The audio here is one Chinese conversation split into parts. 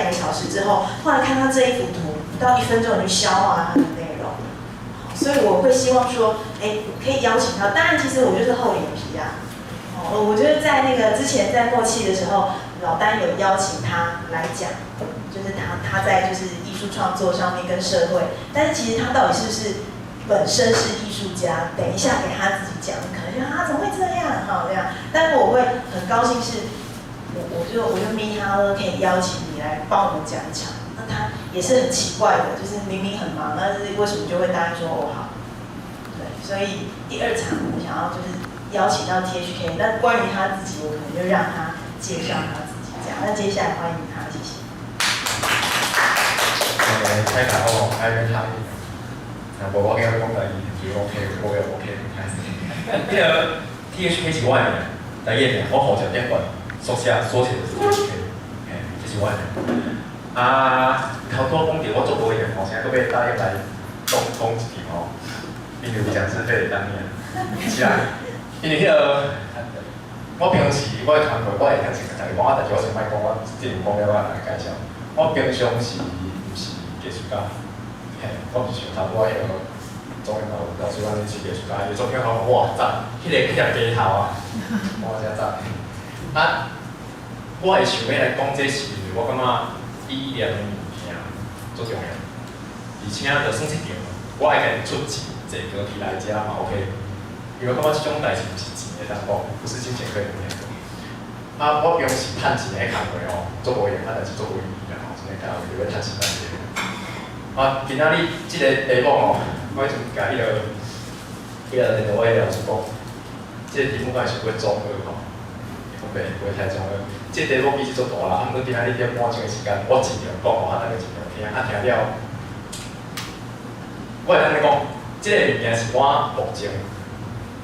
个小时之后，后来看到这一幅图，不到1分钟你就消化它的内容。所以我会希望说，可以邀请到。当然，其实我就是厚脸皮啊。我觉得在那个之前在默契的时候，老丹有邀请他来讲，就是他在就是艺术创作上面跟社会，但是其实他到底是不是本身是艺术家？等一下给他自己讲，可能就怎么会这样这样。但是我会很高兴是，我就咪他说可以邀请你来帮我们讲一场。那他也是很奇怪的，就是明明很忙，但是为什么就会答应说好？对，所以第2场我想要就是邀请到 THK， 那关于他自己，我可能就让他介绍他自己这样。那接下来欢迎他，谢谢。大家好，我是他。那我今日講第2就 OK， 我又 OK 開始。呢個 THK 是我嘅名，第一名我負責一個縮寫是 THK， 這是我嘅名。頭多講到我做過嘅，我現在都被答應來講一句因為講是費當年，是啊，因為我平時我嘅團隊，我會聽成個大家講，但是我先莫講，我自己講了我來介紹。我平常是唔是藝術家？我唔是像頭我中英老師講你是藝術家，伊作品講哇讚，迄條街頭我真讚。我會想要來講這是，我感覺伊念物件最重要，而且就算一場，我會給你出錢，坐高鐵來遮嘛 OK。因為感覺這種代志唔是錢會當講，不是金錢可以買的。我平時趁錢嘅工作做無用，但是做無意義啦真係搞就要趁錢來做。今仔日這個題目我迄陣甲迄個我迄老師講，這個題目我係想要中二講袂太中二。這個題目其實足大啦，毋過今仔日點半鐘嘅時間，我盡量講大家盡量聽，聽了，我會當你講，這個物件是我目前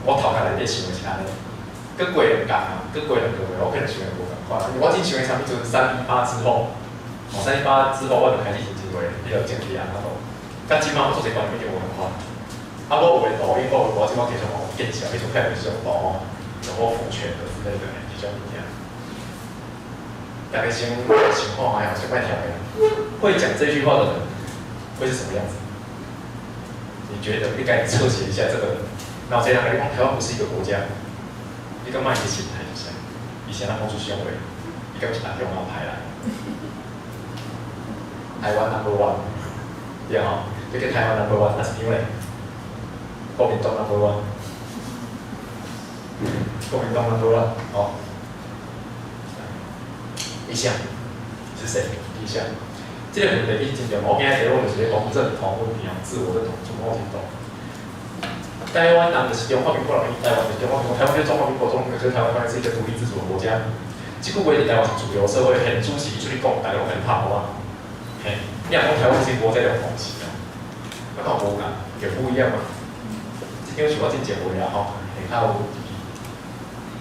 我頭殼內底想的是安尼，佮過2工啊，佮過2個月，我可能想的無共款。我真想的差不多就是318之後，318之後我就開始認真畫迄個政治啊那度，甲即馬我做一關就無共款。我有的抖音，我即馬繼續往見笑，迄種開始上網，有我父權的之類的這種物件。大家先情況還好，先慢條的。會講這句話的人會是什麼樣子？你覺得應該側寫一下這個。然後這兩個地方，台灣不是一個國家，一個賣嘅心態就是，以前那風出雄偉，一個是打電話派來，台灣 No.1， 對吼，這個台灣 No.1， 那是因為國民黨 No.1， 國民黨 No.1， 哦。理想是誰？理想，這個問題已經真正，我今日在問就是講認同問題哦，自我認同、主觀認同。台灣人就是中華民國人，台灣就是中華民國，台灣就是中華民國中，可是台灣當然是一個獨立自主的國家。這句話在台灣是主流社會，很主席出去講，大家都很怕啊。嘿，你講台灣是國家兩東西啊，那個無共，也不一樣嘛。這張是我真正畫啊吼，很較有。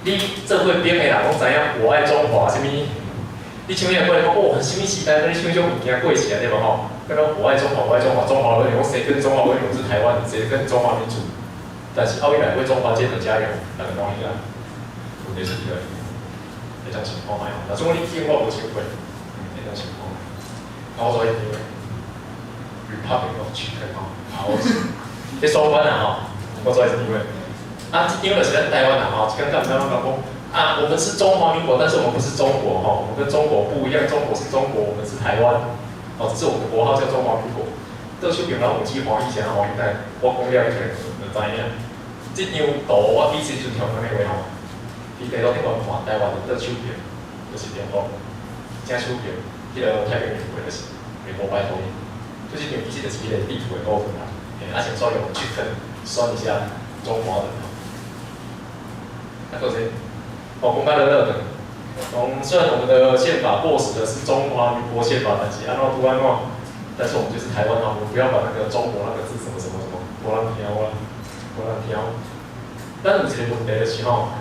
你這會編的人攏知影，我愛中華什麼？你唱嘢過來講，哦，什麼時代？你唱種物件過時啊，對無吼？跟講我愛中華，我愛中華，中華人民，我誰跟中華人民？我是台灣，誰跟中華民族？但是奧運來為中華建設加油，那個當然啦，問題是這個那種情況嘛。那中國你聽我無機會，那種情況。那我所以因為 Republic of Chicken 吼，我這雙關啊吼，我所以是因為因為是咱台灣人吼，剛剛台灣講講。我們是中華民國，但是我們不是中國哈，我們跟中國不一樣，中國是中國，我們是台灣，只是我們的國號叫中華民國。這就表達我基皇以前皇一代，我講了一個就知影。這張圖我第一次就聽到那位吼，伊地圖頂我看台灣的這手片，就是中國，正手片，迄個太平洋的就是美國白頭音，就是張其實就是迄個地圖的部分啦，且所以我們去看算一下中華人，那個是。公開的熱等，雖然我們的憲法過時的是中華民國憲法，但是按照不按照，但是我們就是台灣啊，我們不要把那個中國那個字什麼什麼什麼，無人聽啊，無人聽。但是有一個問題的時候，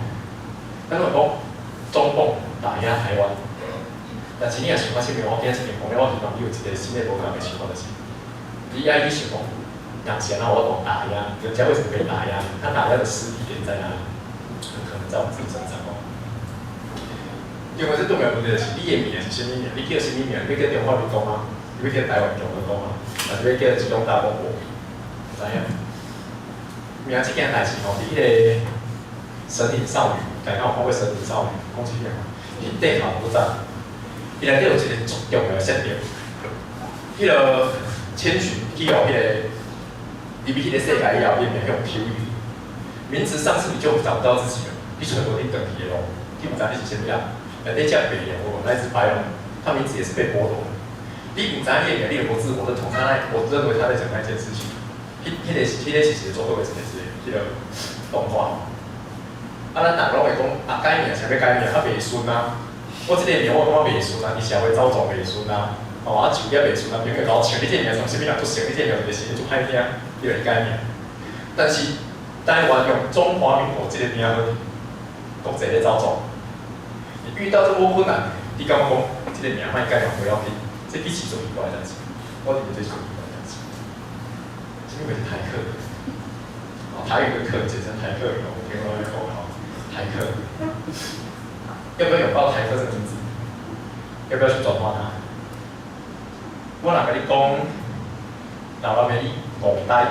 咱會講中共打壓台灣，但是你也想法是咩？我今日是面講咧，我希望你有一個新的無共的想法就是，你愛去想講，人先讓我講打壓，人家為什麼被打壓？他打壓的實體點在哪裡？很可能在我們自己身上哦。因为这重要问题就是你的名是啥物名？你叫啥物名？你要叫中华民国吗？你要叫台湾共和国吗？还是要叫一中大公国？知影？名这件代志吼，伫迄个神隐少女，大家有看过神隐少女讲这片吗？伊底头不知，伊内底有一个足重要的设定，迄个千寻去互迄个入去迄个世界以后，伊名用 Q 语，名字上次你就找不到自己了，你全部你等去的咯，你不知道你是什么样，内底叫北洋我那只白龙，他名字也是被剥夺的，你不知道你的名，你的不自我认同，我认为他在讲那件事情。迄个其实做过一件事，迄个动画。啊，咱大拢会讲啊改名，想要改名，啊袂顺啊。我即个名我感觉袂顺啊，伫社会走动袂顺啊。哦，啊就业袂顺啊，朋友甲我笑，你这名从啥物人出生？你这名就是就歹听，你就改名。但是台湾用中华民国这个名去国际咧走走，你遇到这么困难，你敢讲这个名卖改名不要紧？这比起做奇怪的代志，我认为这是做奇怪的代志。因为是台客，台语的客简称台客，我听过那个口号，台客。要不要拥抱台客这个名字？要不要去转化它？我若跟你讲，台湾人五代，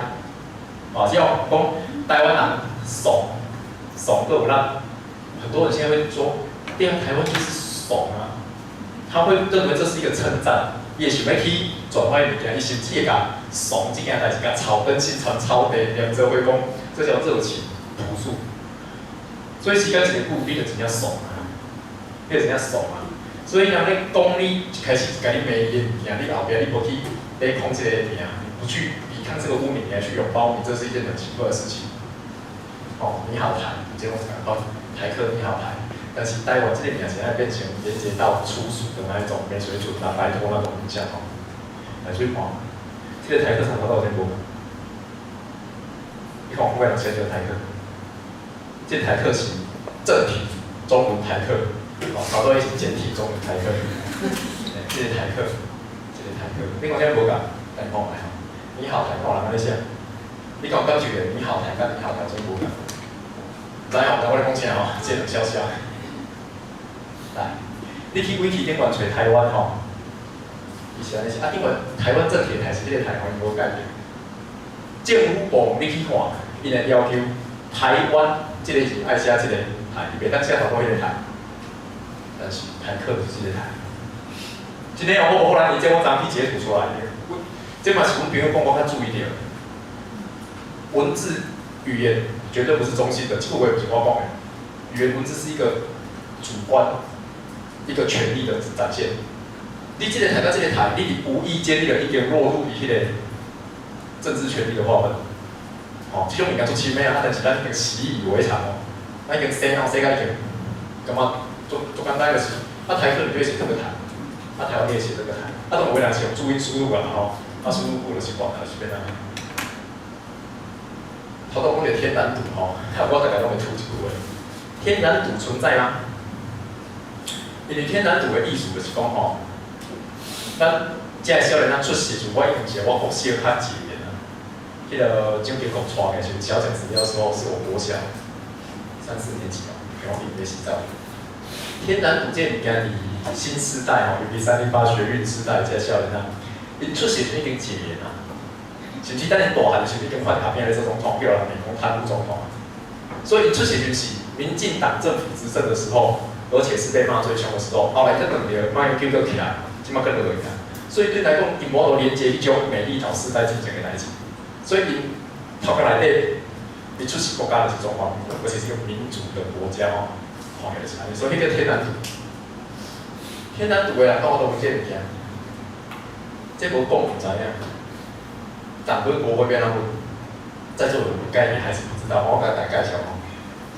只要讲台湾人爽够烂，很多人现在会说，对啊，台湾就是爽啊，他会认为这是一个称赞。也想要去转换物件，伊甚至会甲爽这件代志，甲草根新传草地连做伙讲，这叫热情朴素。所以时间一个久，你就真正爽啊，你就真正爽啊。所以人咧讲你一开始甲你骂伊的物件，你后边你无去抵抗这个名，不去抵抗这个污名，你还去拥抱你，这是一件很奇怪的事情。哦，你好台，结果讲到台客你好台。但是台湾这个名现在变成连接到粗俗的那一种没水准、拜托那种影响哦，来去看，这个台客差不多有见过，你看我们前这个台客，这个台客是正体中文台客，搞到一起简体中文台客，这个台客，这个台客，另外一个无讲，来看来，你好台，看我人安尼写，你讲感觉你好台跟你好台真无讲，知影我咧讲啥吼，这两消息。来，你去 Wiki 顶管找台湾吼，伊是安尼写啊，因为台湾正体的台是迄个台湾无改变。政府部你去看，伊来要求台湾这个字爱写这个台，伊袂当写头多迄个台，但是台客就是这个台。今天我无可能，伊这我昨去截图出来的，这嘛是阮朋友讲我较注意点。文字语言绝对不是中性的，这个我也不是我讲的，语言文字是一个主观。一个权力的展现，你这个台到这个台，你无意间你就已经落入于迄个政治权力的划分。哦，这种物件做深的啊，但是咱已经习以为常哦，咱已经洗脑洗到已经，感觉做简单就是，啊台客你就会写这个台，啊台湾你也写这个台，啊都有人是用注音输入啦吼，啊输入过就是管它是变哪。头头讲的天然赌吼，我大概拢会吐一句话，天然赌存在吗？因为天然赌的意思就是讲吼，咱这个少年仔出世时，我已经是我国小较几年啦。迄个蒋经国带的时候，小讲资料的时候是我国小3、4年级哦，然后也是在。天然赌这物件，伫新时代吼，尤其308学运时代这少年仔，因出世时已经几年啦，甚至等因大汉的时候已经换卡片来做总统，叫人民讲贪污总统。所以出世就是民进党政府执政的时候。而且是被骂最凶的时候，后来这两年卖叫起来，即马更落去啊。所以对来讲，因无都连接一种美丽岛世代进行的代志。所以因头壳内底，伊出世国家就是中华民国，而且是一个民主的国家哦，看起来是安尼。所以迄个天然赌，天然赌的人讲我都唔这物件，这无讲唔知影。党跟国会变哪分？在座有概念还是不知道？我给大家介绍哦。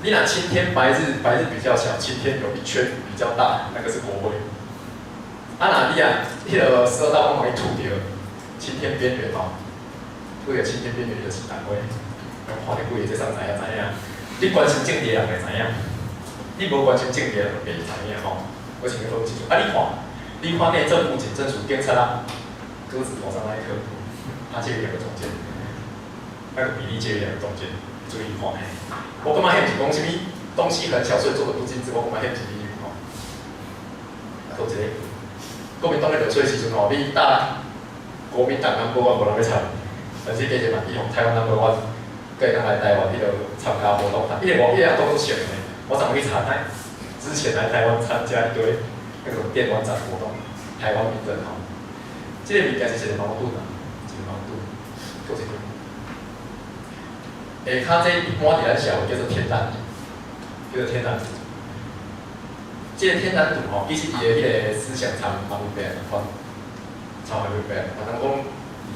你若青天白日比较小，青天有一圈比较大，那个是国会。啊，若你啊，迄个12道光芒一吐掉，青天边缘哦，几个青天边缘就是党委。我看你几个这上知影。你关心政治的人会知影，你无关心政治的人袂知影吼。我请你分清楚。啊，你看内政府、警政署、警察啊，鸽子头上那一颗，它介于两个中间，那个比例介于两个中间，注意看嘿。我感觉迄是讲什么东西很小，所以做的不精致。我感觉迄是比喻吼。搁一个国民党咧落水的时阵吼，你打国民党number one无人要参，但是加一万以后台湾number one，个人来台湾迄个参加活动，因为我迄个都是选的，我怎么去查呢？之前来台湾参加一堆那种电玩展活动，台湾民政吼，这个物件是一个矛盾啊，一个矛盾，搁一个。下骹这一般伫咱社会叫做天然度，叫做天然度。这个天然度吼，其实伊的迄个思想差蛮变款，差蛮变。可能讲，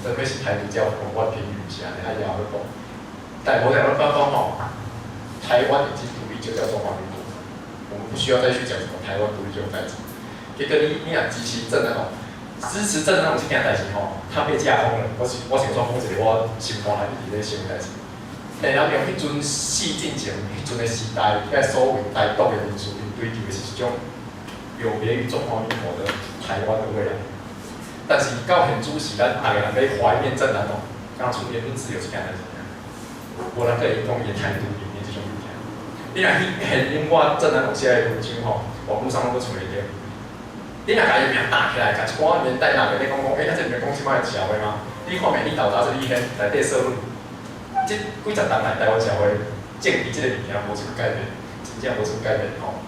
真要是台独教，我评语一下，你还要去讲。但我讲吼，台湾已经独立就叫中华民国，我们不需要再去讲什么台湾独立就在这。结果你若支持正那种，支持正那种这件代志吼，他被架空了。我想说讲一个我心肝内底咧想代志。然后用迄阵四进前，迄阵的时代，遐所谓台独的民主追求的是一种有别于中华民国的台湾的未来。但是到现主时，咱大家人在怀念正南哦，刚出言论自由是干代志，无人可以讲伊台独理念这种物件。你若去现用我正南有写的文章吼，网络上拢都找得到。你若家己名打起来，甲一寡年代人咧讲，啊这毋是讲即摆的社会吗？你看明你豆豆这里现内底社论。这几十年来，台湾社会政治这个物件无什么改变，真正无什么改变吼。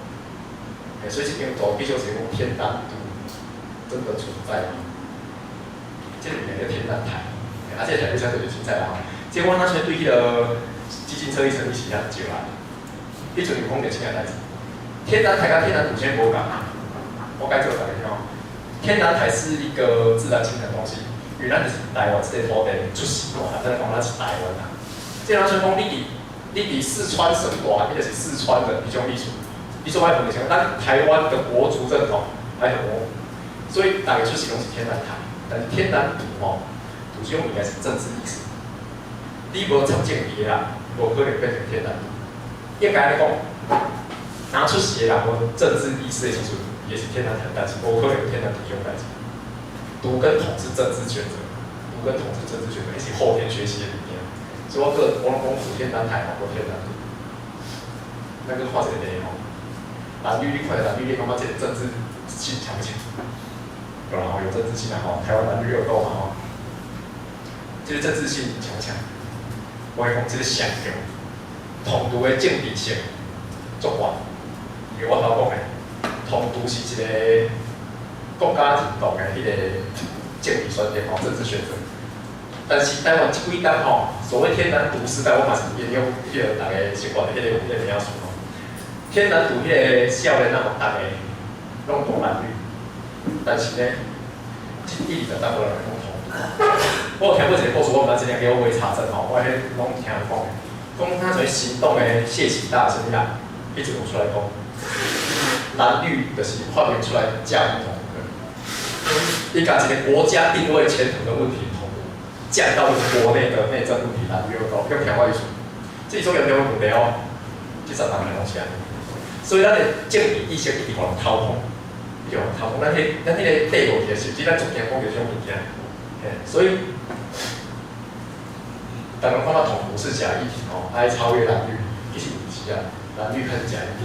所以这张图比较是讲天然独真的存在吗？这个物件叫天然台，这个台面相对就存在啦。即我那时对迄个基金车一成立是很少啦，迄阵有讲着啥代志？天然台跟天然独先无共，我该做大家听。天然台是一个自然性的东西，因为咱就是台湾这个土地出世大，咱讲咱是台湾啊。这样说讲，你伫四川省大，你就是四川的一种历史。你说外国的情况，但台湾的国族认同还很模糊，所以大家出形容是天然台，但是天然独吼，独这种应该是政治意识。你无参政治啦，无可能变成天然独。应该来讲，拿出席啦，无政治意识的时阵，也是天然台，但是无可能天然独这种代志。独跟统是政治选择，独跟统是政治选择，也是后天学习的理念。所以我讲天然台吼，无天然独，那个画一个例吼，蓝绿你看蓝绿，你感觉这个政治性强不强？有啦，有政治性啦吼，台湾蓝绿有够嘛吼，这个政治性强不强？我会讲这个强调，统独的政治性足悬，因为我头讲的，统独是一个国家认同的迄个政治选择吼，政治选择。但是台湾这几年吼，所谓天然独时代，我嘛是沿用迄个大家习惯的迄个名词吼。天然独迄个少年啊，大家拢讲蓝绿，但是呢，这20年无人讲统独。我有听过一个故事，我毋知真正叫我查证吼，我迄拢听人讲的，讲他做行动的谢启大先生，一直有出来讲，蓝绿就是发明出来架不同的，你甲一个国家定位前途的问题。降到国内的内政问题蓝绿二高，用听我意思，这是种严重的问题哦，这10人拢起来，所以咱的政治意识一直互人掏空，一直互人掏空。咱迄个帝国体系，其实咱逐渐讲着这种物件，所以，大家看到统独是假议题哦，还超越蓝绿，其实不是啊，蓝绿才是假议题，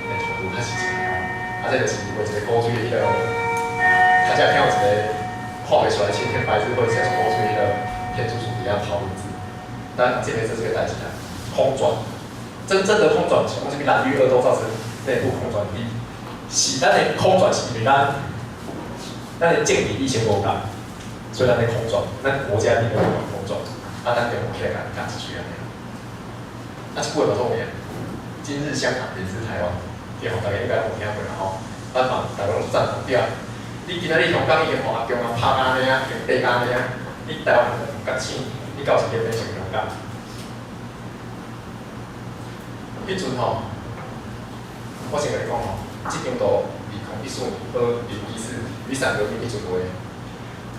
统独才是真的哦。这就是为一个鼓吹迄个，大家听有一个看袂出来青天白日会写出鼓吹迄个。天竺鼠底下讨论字，但这边这是个代志啊，空转，真正的空转是讲什么蓝绿恶斗造成内部空转力，是咱的空转是因为咱的政治意识无共，所以咱的空转，咱国家利益空转，咱就起来干出去安尼。这句话重点，今日香港，明日台湾，这大家应该有听过啦吼，咱嘛大家拢赞同对啊。你今仔日香港已经互阿中啊拍安尼啊，用地安尼啊。你台湾人甲钱，你到时变成香港。迄阵吼，我先甲你讲吼，即张图2014年2/3迄阵画的。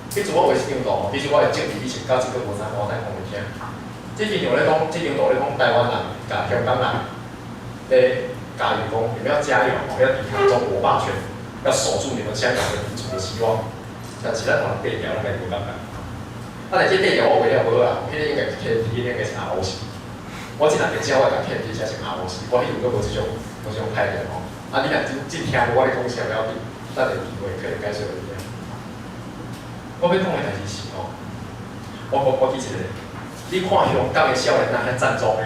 迄阵我画即张图吼，其实我的政治意识到即个无啥我在讲袂听。即张图咧讲，即张图咧讲台湾人甲香港人咧加油讲，你们要加油，要抵抗中国霸权，要守住你们香港的民主的希望。但是咱可能对调，咱无感觉。但是这条我画了无啦，迄个应该是 KT， 应该是 ROC。我即两日只我甲 KT 才是 ROC， 我迄阵阁无即种概念吼。你若真听无我咧讲啥了紧，咱的地位可以解释为怎样？我要讲的代志是吼，我记一个，你看香港的少年仔遐赞助的，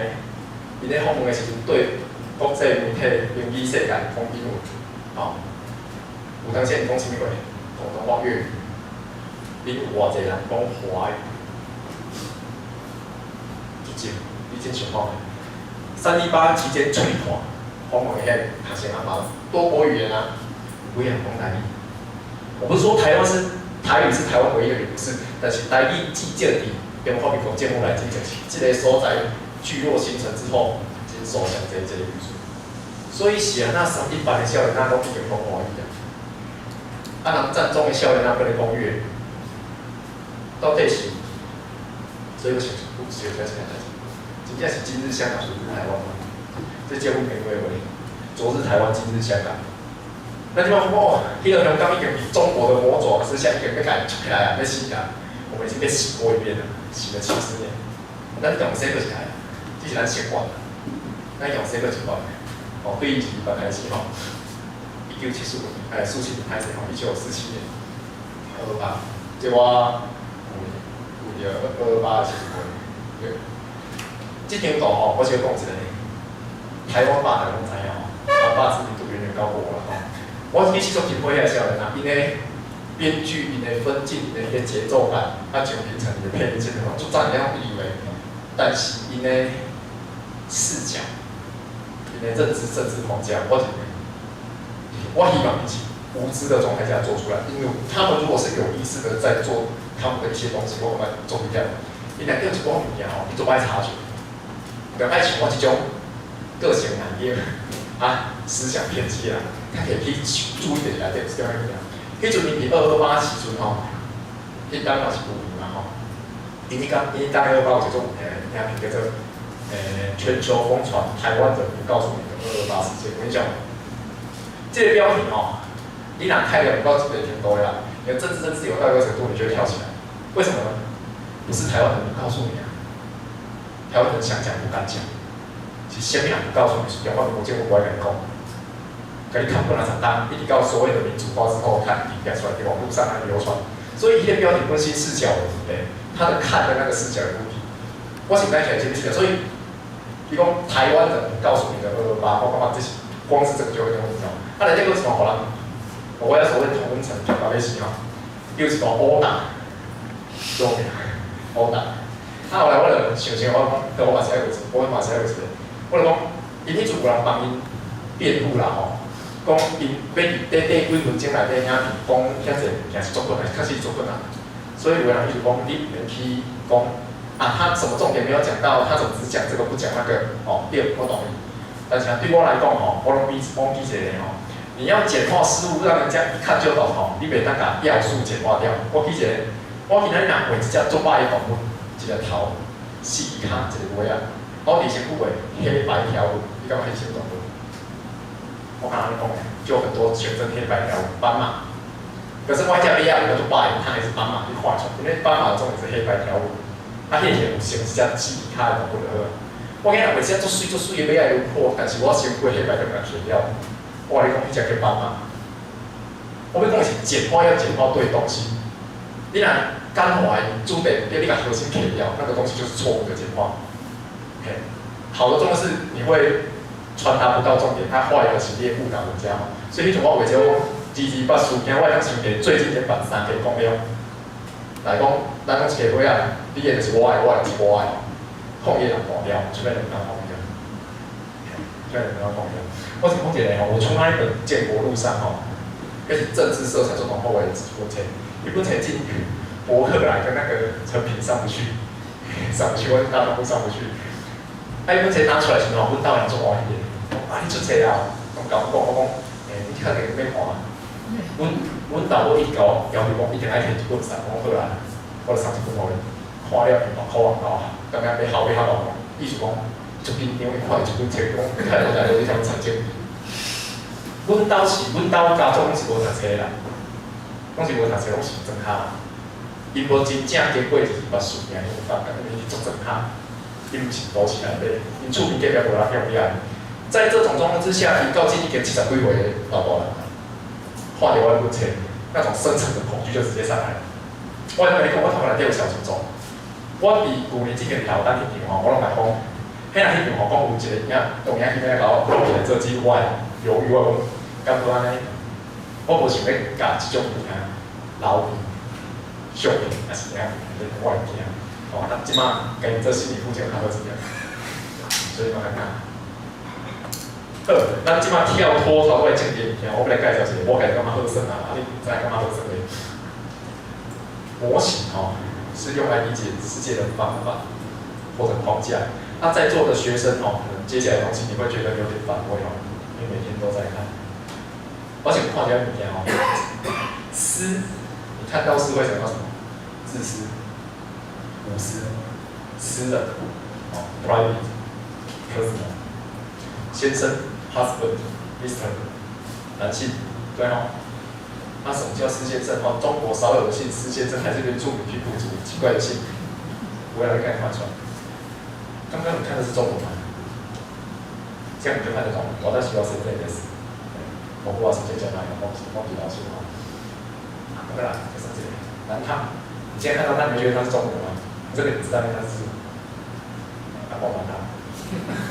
伊咧访问的时阵对国际媒体、英语世界讲英文，吼，有当时讲啥物话？广东话、粤语，恁有偌济人讲华语？已经想好了。318期间催团，访问遐学生阿妈多国语言啊，不会讲台语。我不是说台湾是台语是台湾唯一的语，不是，但是台语寄建伫中华民国政府来进行，这个所在聚落形成之后，已经受降这个语数。所以是啊，那318的少年仔拢已经讲华语啊，啊，人战中的少年仔跟你讲粤语，到底是？所以我想不只有在这个代志。真正是今日香港，昨日台湾嘛。这节目评为昨日台湾，今日香港。那地方哦，迄个香港已经比中国的魔爪思想已经被改出来啊，被洗啊，我们已经被洗过一遍了，洗了70年。咱用谁个起来？这是咱习惯的。咱用谁个习惯？哦，对于1开始吼，1975年，苏秦开始吼，1947年，228，这我有228的70年，对。这张图吼，我先讲一个，台湾爸大家拢知影吼，台爸知名度远远高过我啦吼。我其实做挺会遐少年啊，因为编剧、因的分镜、因的迄节奏感，啊，像平常因的配音真的吼，足赞了以为，但是因的视角、因的政治框架，我希望以无知的状态下做出来，因为他们如果是有意识的在做他们的一些东西，我们做不掉。因两个一讲物件吼，你做爱察觉。不爱像我这种个性难言啊，思想偏激啦，他可以去注意的来点是点样样。迄阵伊228时阵吼，迄当嘛是有名嘛吼，因当228有一种名叫做全球疯传台湾人不告诉你的228事件。我跟你讲，这个标题吼，你若太了不到这个程度啦，你的政治自由到一个程度，你就会跳起来。为什么呢？不是台湾人不告诉你啊。台湾人想讲不敢讲，是什么人不告诉你？是中华民国政府不爱讲，给你看不能长大，一直到所谓的民主化之后，看影片出来，在网络上来流传。所以，伊的标题分析视角的问题，他的看的那个视角的问题。我是来讲这个视角，所以，伊讲台湾人告诉你的228，我感觉这是光是这个就有点问题哦。啊，来这个什么好了？我要所谓同温层表达类型哦，又是讲殴打，做咩？殴打。后来我就想，我嘛是爱为我嘛是爱为一个，我就讲，因迄阵有人帮因辩护啦吼，讲因要伫几分钟内底影片讲遐济物件是作困难，确实作困难。所以有人一直讲你免去讲啊，他什么重点没有讲到，他怎么只讲这个不讲那个？哦，对，我懂你。但是对我来讲吼，我拢比一个吼，你要简化思路，让人家一看就懂吼，你袂当甲要素简化掉。我记一个，我今仔日若画一只足歹的动物。一个头，四脚一个尾啊，我伫身躯画黑白条纹，你感觉很生动不？我刚刚讲的，就很多选择黑白条纹斑马，可是我只尾啊，有个白，它也是斑马，你画出来，因为斑马的重点是黑白条纹，它迄个有形是只四脚的动物的。我今日画一只足水的尾啊有破，但是我身躯黑白就甲去掉。我跟你讲，迄只叫斑马。我要讲的是简化要简化对东西，你若干化注定你把核心撇掉，那个东西就是错误的简化。OK， 好的重点是你会传达不到重点，它坏的是你误导人家。所以你种我为咗支把事件我当想给最经典版3个讲了。来讲，咱讲社会啊，你个就是我的，我的是我的，控业人讲了，除非人讲讲了，除非人讲讲了。我是讲一个吼，我从那一本《建国路上》吼，那是政治色彩做浓厚的文册，一本册进去。博客来跟那个成品上不去，我大都上不去。啊，伊本册拿出来时候，阮导人做欢喜的。啊，你出册啊？我甲我讲，你确定要看？阮导我一搞要求讲，一定爱摕一本上，我好啦，我就送一本互你。看了200块啊，刚刚要好，意思讲，就紧张，看一本册，讲太好在你条财经。阮家族拢是无读册啦，拢是无读册，拢是装下。因无真正经过就是捌事件，因发觉因是做正下，因毋是赌起来的，因厝边隔壁无人向你爱。在这种状况之下，伊到今已经70几岁的老大人，看到我文前那种深层的恐惧就直接上来了。我跟你讲，我头内底有小群众，我伫旧年之前头单迄场吼，我拢来讲，迄若迄场吼讲有一个影，用影片来甲我录起来做记录，我犹豫我讲，敢不安尼？我无想要甲即种物件留片、相片，还是怎样，我会惊。哦，那即马跟做心理复健较好一点，所以我来讲。好，咱即马跳脱头尾正经物件，我要来介绍一个，我家己感觉好耍啊，你唔知感觉好耍的。模型哦，是用来理解世界的方法或者框架。那在座的学生哦，可能接下来的东西你会觉得有点反胃哦，因为每天都在看。而且看起来物件哦，私，你看到私会想到什么？自私、无私、私人哦 ，private、personal。先生 ，husband、Mr. 男性，对哦。那什么叫施先生？哦，中国少有的姓施先生，还是原住民平埔族奇怪的姓，我要来看传。刚刚你看的是中文吗？这样你就看得懂。我在学校是这样子，我不知道是谁讲哪个，忘记老师了。OK 啦，就是这里。南唐，你现在看到那，你觉得它是中文吗？这个你知道它是？啊，我南唐，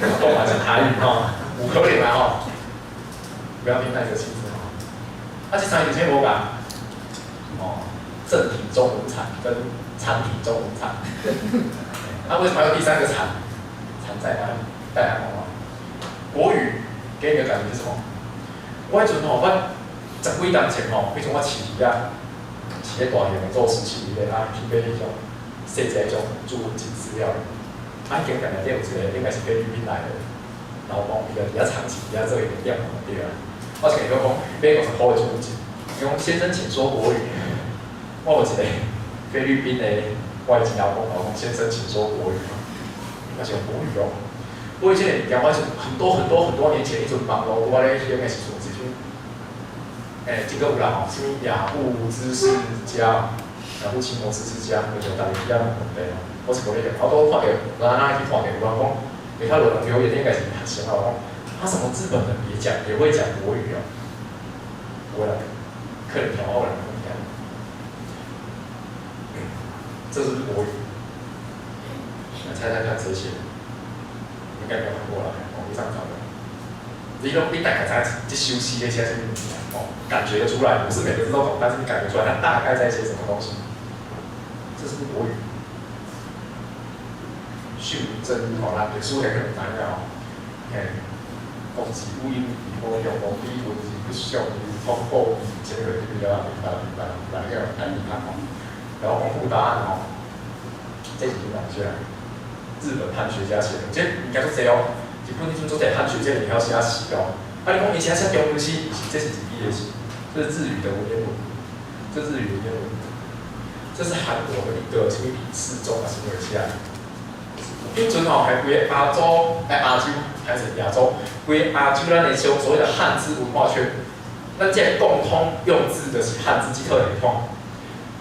我还是台语哈，五可以嘛哈，不要听那个气质。它其实有些模板，哦，正体中文产跟残体中文产，那为什么还有第三个产？产在哪里？在哪里？国语给你的感觉是什么？我迄阵吼，我十几年前吼，迄阵我饲啊，饲咧大型的做实习咧，啊去买迄种细只种注文字资料，啊，经常内底有一个应该是菲律宾来的，老公伊个比较长期比较做一个店对啊。我是跟伊讲，买50块的出境，伊讲先生请说国语。我有一个菲律宾的外籍老公先生请说国语，我是用国语哦。我以前讲我是很多年前，迄阵网络我咧用的时阵，这个有啦吼，什么雅虎知识家、雅虎奇摩知识家，那种大家一样的问题哦。我是无咧用，我都看到，哪去看到有人讲，其他人留言应该是很喜欢讲。他什么日本人也会讲国语哦，我来客人调后来跟你讲，这是不是国语？来猜猜看谁写的？应该没有看过了，网络上找的。你大概猜这修饰那些什么东西哦，感觉得出来，不是每个字都懂，但是你感觉出来它大概在写什么东西。这是不是国语？秀真好啦，历史系可能知影哦，嘿。公司乌因我用我比文字不像你通过结合这个明白个案例看哦，然后公布答案哦，这是哪些？日本汉学家写的，这应该说这哦，日本迄阵做这汉学家里头写诗哦，啊你讲以前写中文诗，这是几笔的诗？这是日语的文言文，这是日语的文言文，这是韩国的一个什么李世忠啊什么写的。迄阵吼，还规个亚洲，还是亚洲，规个亚洲咱的所谓的汉字文化圈，咱这共通用字的是汉字，即特系统。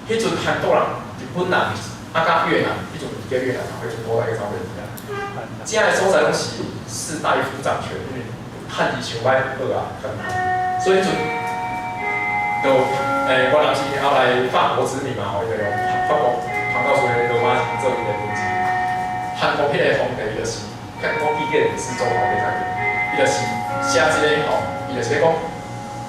迄阵韩国人、日本人、甲越南，迄阵伊叫越南，迄阵我来个朝鲜人。这的所在拢是士大夫掌权，因为汉字想歹好啊，所以迄阵就我当时后来法国殖民嘛，吼，伊就用法国传到所谓罗马做伊的文字。韩国迄个皇帝就是看讲毕业是中国的那个，伊就是写这个吼，伊就是讲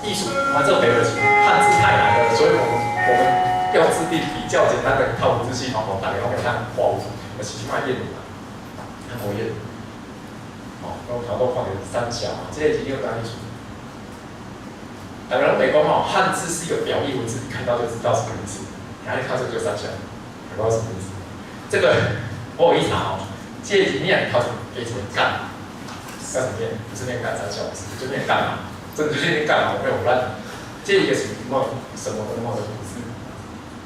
艺术，我这个就是汉字太难了，所以我们要制定比较简单的一套文字系统，大家拢会看画物，就是去看谚语嘛，看国谚，哦，我头都看到三小嘛，这个已经有单艺术。大家拢袂讲吼，汉字是一个表意文字，你看到就知道什么意思，然后你看这个就三小，也不知道什么意思，这个。我有一查哦，这里面它给什么干？干什么念？不是念干三小时，就念干嘛？真的就是念干嘛？没有烂。这一个什么什么的不是？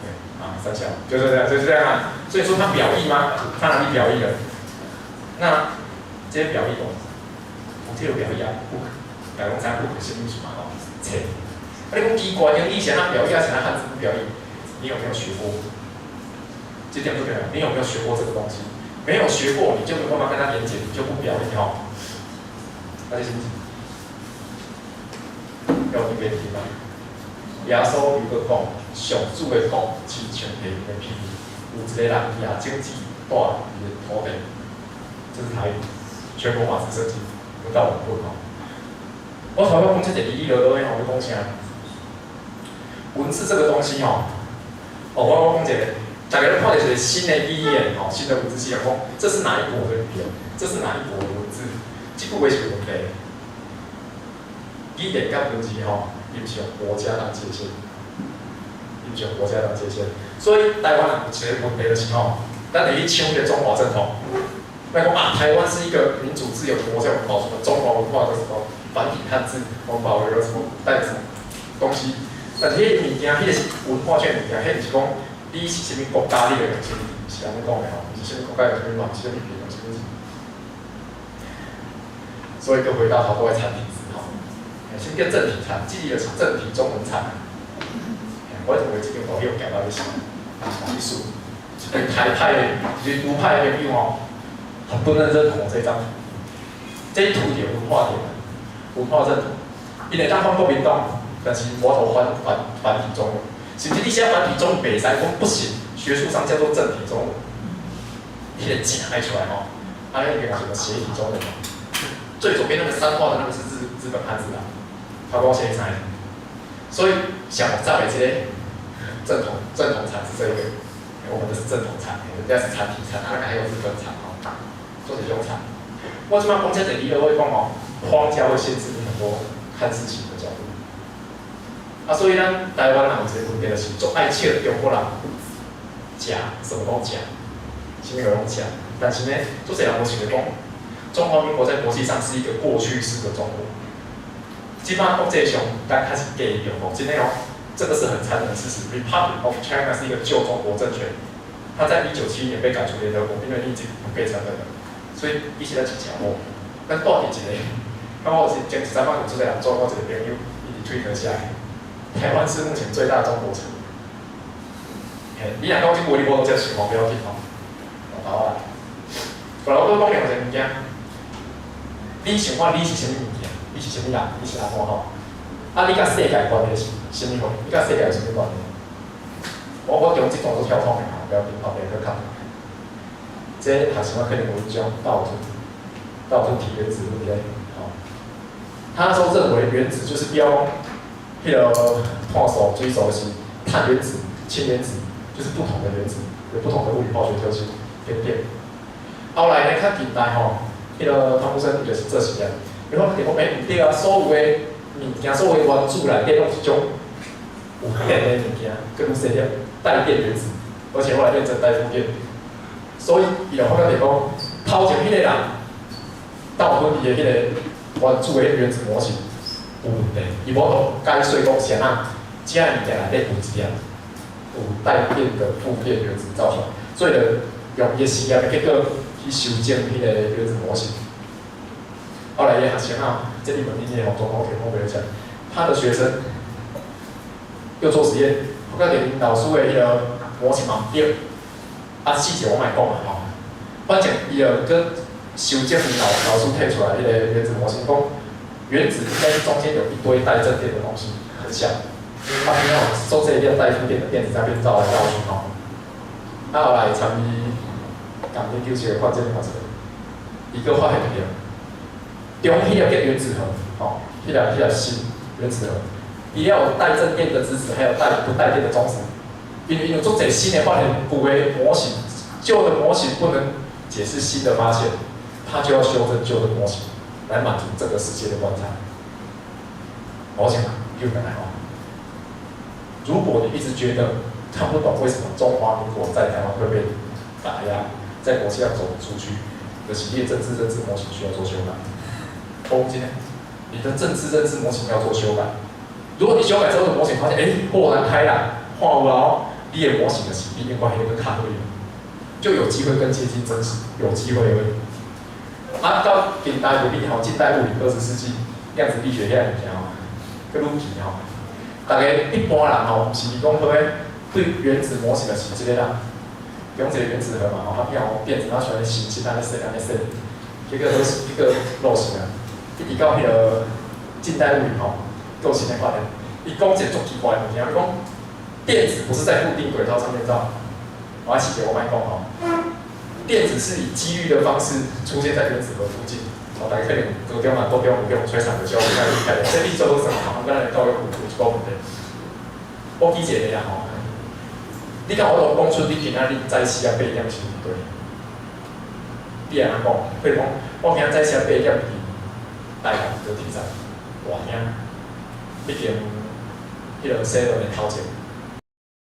对啊，三小就是这样，就是这样啊。所以说它表意吗？它哪里表意了？那这些表意哦，我这个表意啊，不可，百龙山不可信什么哦，切。啊，你讲奇怪，以前它表意啊，现在汉字不表意，你有没有学过？这点就没有，你有没有学过这个东西？没有学过，你就没办法跟他连接，你就不表意哦。大家信不信？要我念给你听吗？耶稣如果讲上主的国是全地的庇护，有一个人也经济带伊的土地，这是台语，全国马子设计，不到我不好。我头先讲这个理论，我讲啥？文字这个东西我讲一个，大家都看到一个新的语言新的文字系统，讲这是哪一国的语言？这是哪一国的文字？这句话是问题。语言跟文字伊毋是用国家当界限，伊毋是用国家当界限。所以台湾人有一个问题就是咱会去抢迄个中华正统。那讲台湾是一个民主自由的国家，我们保什么中华文化的什么繁体汉字，我们保留了什么带什么东西。但是迄个物件，迄个是文化圈物件，迄毋是讲你是啥物国家，你就用啥物字，是安尼讲的毋是啥物国家用啥物嘛，是啥物语用啥物字。所以就回到好多的产品字什么叫正体产？记忆的是正体中文产。我认为这个朋友讲到的是艺术，对台派的、对独派的朋友很不能认同这张。这一图的文化点，文化认同，因为当反国民党。但是我头繁体中文，甚至你写繁体中文袂使讲不行，学术上叫做正体中文，迄个字爱出来那个什么斜体中文最左边那个3画的那个是日本汉字他讲写啥？所以上早的这个正统产是这个，我们的是正统产，人家是产体产，还有日本产做这种产。我即摆讲这个理论会讲荒郊会限制你很多看事情的角度。所以咱台湾人有一个问题就是，总爱笑中国人食什么拢食，什么拢食。但是呢，做侪人无想着讲，中华民国在国际上是一个过去式的中国。基本上国际上，刚开始给用真的这个是很残忍的事实。Republic of China 是一个旧中国政权，它在1971年被赶出联合国，因为已经不被承认了，所以一起来去讲我。但到底一个，刚好是前13万5这个人做我一个朋友，一直推特下来。台湾是目前最大的中国城。你若讲这话，你无接受不要紧好啊。后来我都讲两个物件，你想看你是啥物物件？你是啥物人？你是安怎你甲世界关系是啥物？你甲世界有啥物关系？我中这种都跳通的不要紧，别去看。这学生可能有一种道图体原子问题他那时候认为原子就是标。迄个探索追求的是碳原子、氢原子，就是不同的原子，有不同的物理化学特性变电。后来呢，较近代迄个汤姆森就是做实验，然后发现讲，毋对所有的物件、所有的原子内底拢是种有电的物件，更细粒带电原子，而且后来变成带负电。所以伊就发觉讲，头前迄个人倒分伊的迄个原子的原子模型。有问题，伊无同解说讲啥啊，这物件内底有一点有带电的负电原子造出来，所以就用伊实验的结果去修正迄个原子模型。后来伊学生这一门理念总统填空没有讲，他的学生又做实验，发觉因老师的迄个模型嘛对，细节我莫讲啦反正伊就跟修正老师摕出来迄个原子模型讲。原子应该是中间有一堆带正电的东西，很像。它平常受这一电带负电的电子在变绕来绕去后来参与研究这个关键发生，一个发现着，中迄个原子核，迄个锌原子核，伊要有带正电的质子，还有不带电的中子。因为有做这新的发现，古的模型，旧的模型不能解释新的发现，它就要修正旧的模型。来满足这个世界的观察，我想又回来如果你一直觉得看不懂为什么中华民国在台湾会被打压，在国际上走不出去，你的企业政治认知模型需要做修改。今天你的政治认知模型要做修改。如果你修改之后的模型发现，豁然开朗，看有啦你的模型的是比另外一个卡对就有机会更接近真实，有机会而已。到近代物理近代物理20世纪量子力学遐物件佮愈奇大家一般人是讲好对原子模型的是即个啦，用一个原子核嘛它变成出来形式安尼说，结果一个漏型啊，一直到迄个近代物理有新的发现，伊讲一个足奇怪的物件，伊讲电子不是在固定轨道上面绕。我要细节我慢讲哦。电子是以几率的方式出现在原子核附近。哦，大家可能昨天嘛，都给我们吹场的时候，我开始开的，这你做什么？我刚才教育有一个问题，我记一个呀吼。你看我讲出你今仔日早起啊8点是毋对？你安怎讲？比如讲，我今仔早起啊8点去台南做题材，偌兄，毕竟迄个7的头前。